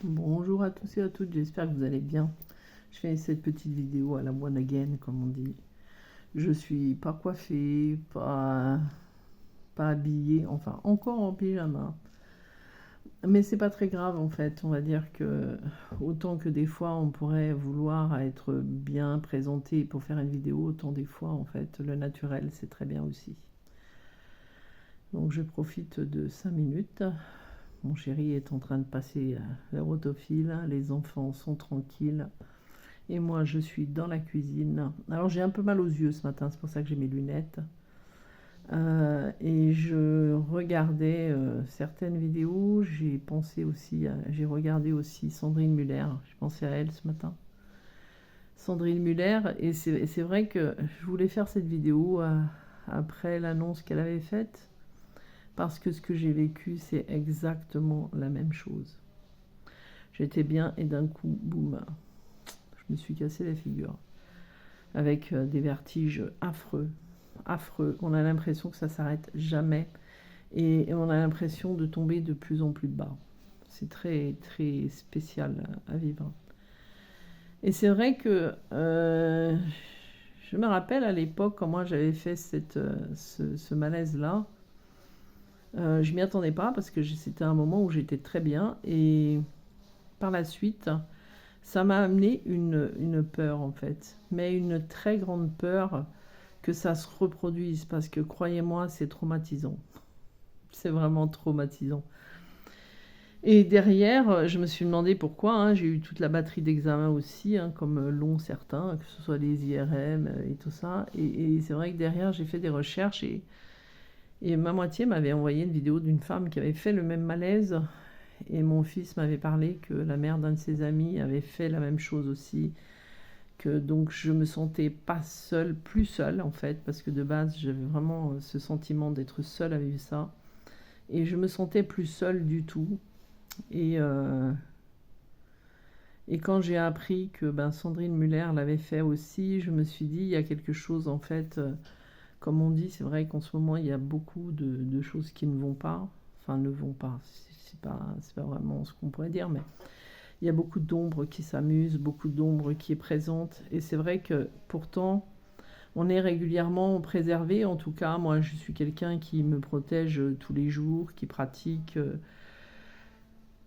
Bonjour à tous et à toutes, j'espère que vous allez bien. Je fais cette petite vidéo à la one again, comme on dit. Je suis pas coiffée, pas habillée, enfin encore en pyjama. Mais c'est pas très grave en fait, on va dire que autant que des fois on pourrait vouloir être bien présenté pour faire une vidéo, autant des fois en fait le naturel c'est très bien aussi. Donc je profite de 5 minutes. Mon chéri est en train de passer la rotofile, les enfants sont tranquilles. Et moi, je suis dans la cuisine. Alors, j'ai un peu mal aux yeux ce matin, c'est pour ça que j'ai mes lunettes. Et je regardais certaines vidéos. J'ai regardé aussi Sandrine Muller. J'ai pensé à elle ce matin. Sandrine Muller. Et c'est vrai que je voulais faire cette vidéo après l'annonce qu'elle avait faite. Parce que ce que j'ai vécu, c'est exactement la même chose. J'étais bien et d'un coup, boum, je me suis cassé la figure. Avec des vertiges affreux, affreux. On a l'impression que ça s'arrête jamais et on a l'impression de tomber de plus en plus bas. C'est très très spécial à vivre. Et c'est vrai que je me rappelle à l'époque quand moi j'avais fait ce malaise-là. Je m'y attendais pas parce que c'était un moment où j'étais très bien et par la suite, ça m'a amené une peur en fait, mais une très grande peur que ça se reproduise parce que croyez-moi, c'est traumatisant. C'est vraiment traumatisant. Et derrière, je me suis demandé pourquoi. J'ai eu toute la batterie d'examens aussi, comme l'ont certains, que ce soit les IRM et tout ça. Et c'est vrai que derrière, j'ai fait des recherches et ma moitié m'avait envoyé une vidéo d'une femme qui avait fait le même malaise. Et mon fils m'avait parlé que la mère d'un de ses amis avait fait la même chose aussi. Que donc je me sentais pas seule, plus seule en fait, parce que de base j'avais vraiment ce sentiment d'être seule à vivre ça. Et je me sentais plus seule du tout. Et, euh, et quand j'ai appris que Sandrine Muller l'avait fait aussi, je me suis dit, il y a quelque chose en fait, comme on dit, c'est vrai qu'en ce moment il y a beaucoup de choses qui ne vont pas. Enfin, ne vont pas, c'est pas vraiment ce qu'on pourrait dire, mais il y a beaucoup d'ombre qui s'amuse, beaucoup d'ombre qui est présente. Et c'est vrai que pourtant, on est régulièrement préservé. En tout cas, moi, je suis quelqu'un qui me protège tous les jours, qui pratique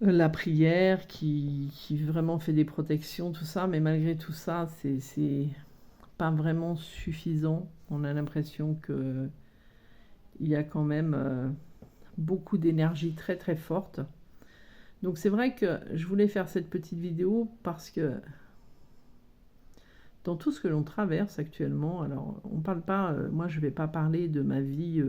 la prière, qui vraiment fait des protections, tout ça. Mais malgré tout ça, c'est pas vraiment suffisant. On a l'impression que il y a quand même beaucoup d'énergie très très forte. Donc c'est vrai que je voulais faire cette petite vidéo parce que dans tout ce que l'on traverse actuellement, alors on parle pas, moi je vais pas parler de ma vie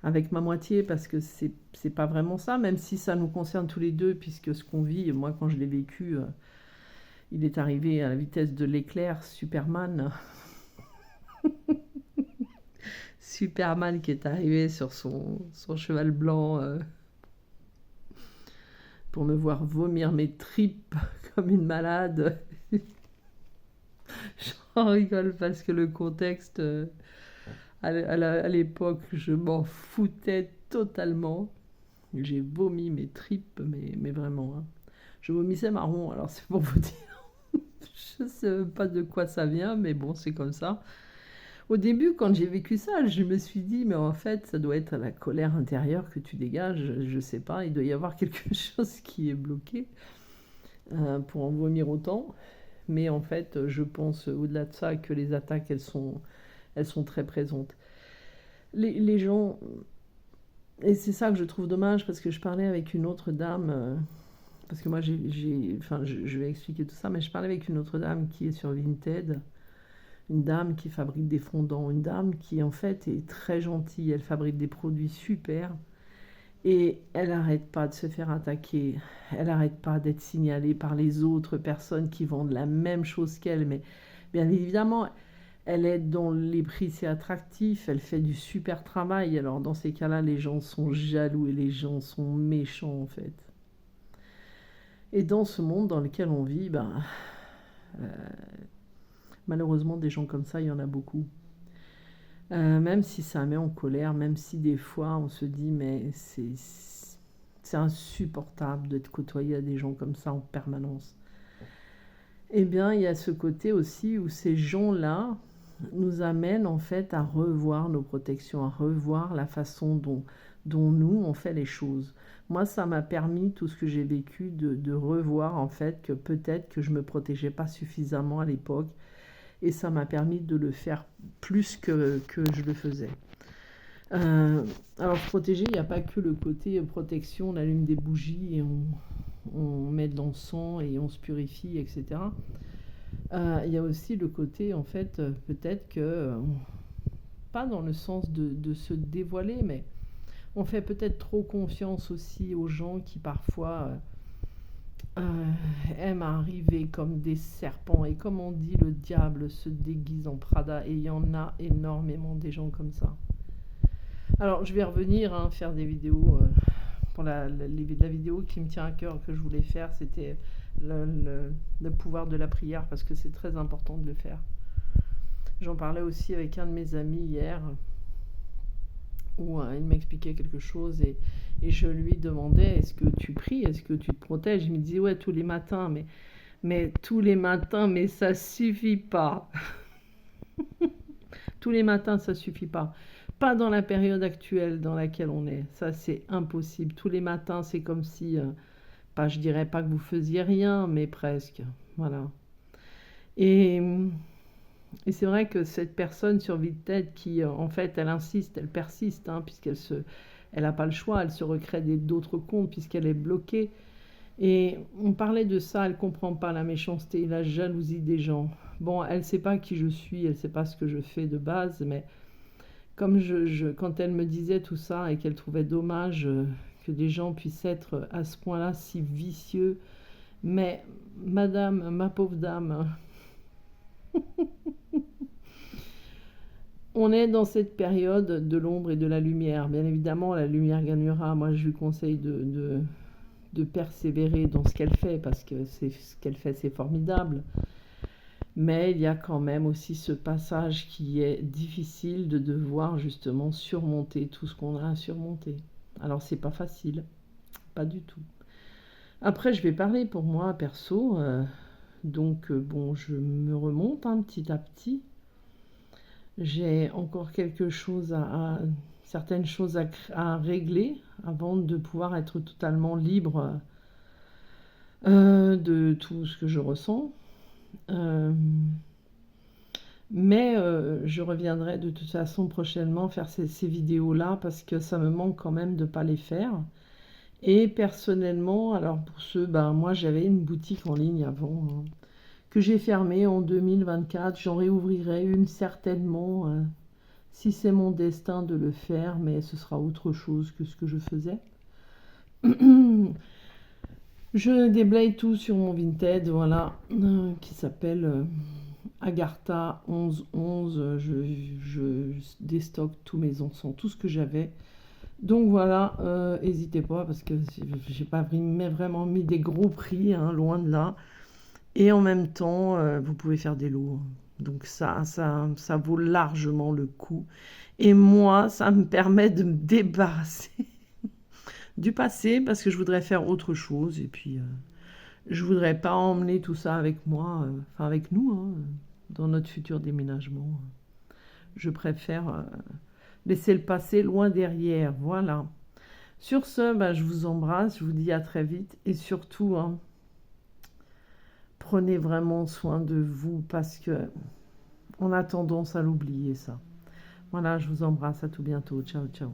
avec ma moitié parce que c'est pas vraiment ça, même si ça nous concerne tous les deux, puisque ce qu'on vit, moi quand je l'ai vécu, il est arrivé à la vitesse de l'éclair, Superman. Superman qui est arrivé sur son cheval blanc pour me voir vomir mes tripes comme une malade. J'en rigole parce que le contexte, à l'époque, je m'en foutais totalement. J'ai vomi mes tripes, mais vraiment. Je vomissais marron, alors c'est pour vous dire. Je ne sais pas de quoi ça vient, mais bon, c'est comme ça. Au début, quand j'ai vécu ça, je me suis dit, mais en fait, ça doit être la colère intérieure que tu dégages. Je ne sais pas, il doit y avoir quelque chose qui est bloqué pour en vomir autant. Mais en fait, je pense au-delà de ça que les attaques, elles sont très présentes. Les gens, et c'est ça que je trouve dommage, parce que je parlais avec une autre dame, parce que moi, enfin, je vais expliquer tout ça, mais je parlais avec une autre dame qui est sur Vinted, une dame qui fabrique des fondants, une dame qui en fait est très gentille, elle fabrique des produits super, et elle n'arrête pas de se faire attaquer, elle n'arrête pas d'être signalée par les autres personnes qui vendent la même chose qu'elle, mais bien évidemment, elle est dans les prix, c'est attractif, elle fait du super travail, alors dans ces cas-là, les gens sont jaloux et les gens sont méchants en fait. Et dans ce monde dans lequel on vit, euh, malheureusement, des gens comme ça, il y en a beaucoup. Même si ça met en colère, même si des fois on se dit mais c'est insupportable d'être côtoyé à des gens comme ça en permanence. Eh bien, il y a ce côté aussi où ces gens-là nous amènent en fait à revoir nos protections, à revoir la façon dont nous, on fait les choses. Moi, ça m'a permis, tout ce que j'ai vécu, de revoir en fait que peut-être que je me protégeais pas suffisamment à l'époque, et ça m'a permis de le faire plus que je le faisais. Alors, protéger, il n'y a pas que le côté protection, on allume des bougies et on met de l'encens et on se purifie, etc. Il y a aussi le côté, en fait, peut-être que, pas dans le sens de se dévoiler, mais on fait peut-être trop confiance aussi aux gens qui parfois aiment arriver comme des serpents. Et comme on dit, le diable se déguise en Prada, et il y en a énormément des gens comme ça. Alors, je vais revenir faire des vidéos. Pour la vidéo qui me tient à cœur, que je voulais faire, c'était le pouvoir de la prière, parce que c'est très important de le faire. J'en parlais aussi avec un de mes amis hier, où il m'expliquait quelque chose, et je lui demandais, est-ce que tu pries, est-ce que tu te protèges? Il me disait, ouais, tous les matins, mais tous les matins, mais ça suffit pas. Tous les matins, ça suffit pas. Pas dans la période actuelle dans laquelle on est. Ça, c'est impossible. Tous les matins, c'est comme si, je dirais pas que vous faisiez rien, mais presque. Voilà. Et c'est vrai que cette personne sur Vinted qui, en fait, elle insiste, elle persiste, elle n'a pas le choix, elle se recrée d'autres comptes puisqu'elle est bloquée. Et on parlait de ça, elle ne comprend pas la méchanceté, la jalousie des gens. Bon, elle ne sait pas qui je suis, elle ne sait pas ce que je fais de base, mais comme quand elle me disait tout ça et qu'elle trouvait dommage que des gens puissent être à ce point-là si vicieux, mais madame, ma pauvre dame, on est dans cette période de l'ombre et de la lumière. Bien évidemment, la lumière gagnera. Moi, je lui conseille de persévérer dans ce qu'elle fait, parce que ce qu'elle fait, c'est formidable. Mais il y a quand même aussi ce passage qui est difficile, de devoir justement surmonter tout ce qu'on a à surmonter. Alors, c'est pas facile, pas du tout. Après, je vais parler pour moi perso. Bon, je me remonte petit à petit. J'ai encore certaines choses à régler avant de pouvoir être totalement libre de tout ce que je ressens. Mais je reviendrai de toute façon prochainement faire ces vidéos-là, parce que ça me manque quand même de ne pas les faire. Et personnellement, alors pour ceux, moi j'avais une boutique en ligne avant, que j'ai fermée en 2024. J'en réouvrirai une certainement, si c'est mon destin de le faire, mais ce sera autre chose que ce que je faisais. Je déblaye tout sur mon Vinted, voilà, qui s'appelle Agartha 1111. Je déstocke tous mes encens, tout ce que j'avais. Donc voilà, n'hésitez pas, parce que j'ai pas vraiment mis des gros prix, loin de là. Et en même temps, vous pouvez faire des lots. Donc ça vaut largement le coup. Et moi, ça me permet de me débarrasser du passé, parce que je voudrais faire autre chose. Et puis, je voudrais pas emmener tout ça avec moi, avec nous, dans notre futur déménagement. Je préfère laisser le passé loin derrière. Voilà. Sur ce, je vous embrasse, je vous dis à très vite. Et surtout, prenez vraiment soin de vous, parce que on a tendance à l'oublier, ça. Voilà, je vous embrasse, à tout bientôt. Ciao, ciao.